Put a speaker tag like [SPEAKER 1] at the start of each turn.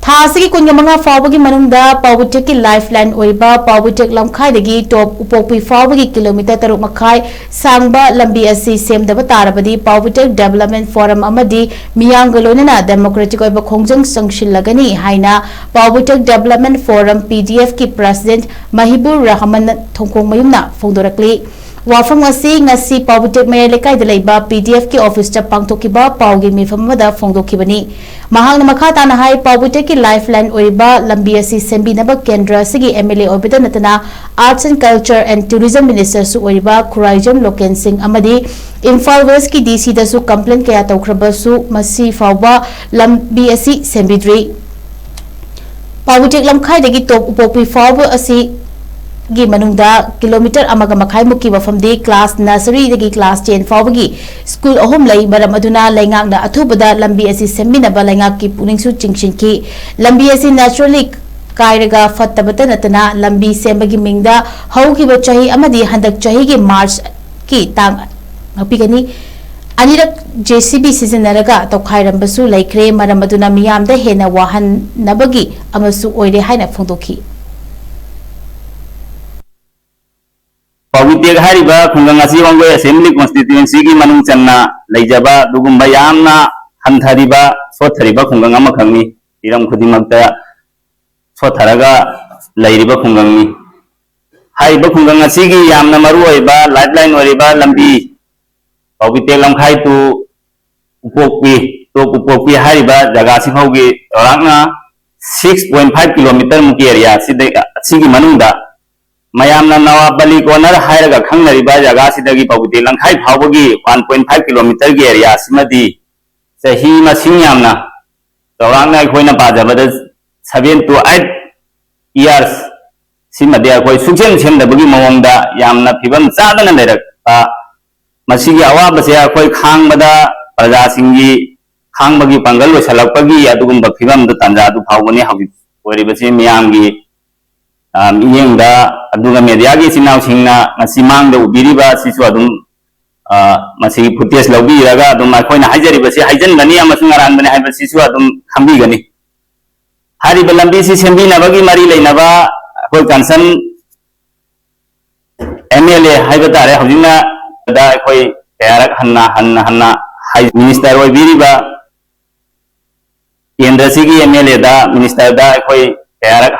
[SPEAKER 1] थासी कुंजमंगा फावबगी मनुंगदा पावबिटेक की लाइफलाइन ओइबा पावबिटेक लमखाई दगी टॉप उपोक्पी फावबगी किलोमीटर 3 मखाई सांगबा लंबी असि सेमदबा ताराबदी पावबिटेक डेवलपमेंट फोरम अमदी मियांग लोइनाना डेमोक्रेटिक ओइबा खोंगजंग संशिलगनी हाइना पावबिटेक डेवलपमेंट फोरम पीडीएफ की प्रेसिडेंट महिबुर रहमान थोंगखोंगमयुमना फोंदोरकली वाफम ngasi Paobitek Mayor Lekai da leiba PDF ki office ta pangthokiba paugi mifam da phongdokhibani mahangna makha tana hai Paobitek ki lifeline oiba lambi asi sembinaba kendra sigi MLA obida natana Arts and Culture and Tourism Minister su oiba Khuraijam Loken Singh amadi Imphal West ki DC da su complaint kaya tawkhraба su masi fawba lambi asi sembidri Paobitek Lamkhai dagi top upokpi fawba asi गी मनुंगदा kilometre अमगा मखाई मुकी वफमदी class nursery दगी class 10 फावगी school अहुम लई मरम अदुना लैंगांगना अथुबदा लंबी असि सेमिनबा लैंगाक की पुनिंगसु चिंगशिनकी लंबी असि naturally कायरगा फत्तबत नतना लंबी सेमबगी मिंगदा हौगिबा चाही अमदी हंदक चाही गी मार्च की तांग अपिगनी अनिरक JCB सिजनरगा तोखाइरंबसु लैख्रे मरम अदुना मियामदा हेना वाहन नबगी अमसु ओइरे हाइना फोंदोखी
[SPEAKER 2] Paobitek hariba khungang asi wangwe assembly constituency ki manung channa leijaba dugumba yamna hanthariba sothariba khungang ama khangni iram khudimakta sotharaga leiriba khungang ni hariba khungang asi gi yamna maru oiba lifeline oriba lambi Paobitek Lamkhai tu Upokpi to Upokpi hariba jaga si phaugi rangna 6.5 km muki area sigi manungda Mayamna nawa bali konar hairaga khangnariba jaga sidagi Paobitek Lamkhai phawbagi 1.5 km gi area simadi sahi masing yamna tawangna khoina pajabada 7 to 8 years simadi khoi sukchen semdabagi mawangda yamna phibam chadana lerakpa masigi awabase khoi khangbada praja singi khangbagi pangal losalakpagi adugumba phibam da tanja du phawbani habi oribase miyamgi yengda aduga media gi sinaw singna masimang da ubiriba sisu adum masigi footage lawbi raga adum akoina hajari basi hajan bani amasung aran bani haiba sisu adum khambi gani hari belambi si sembi na bagi mari leina ba koi concern MLA haiba tare hojina da koi kayarak hanna hai minister oi biriba kendra sigi MLA da minister da koi kayarak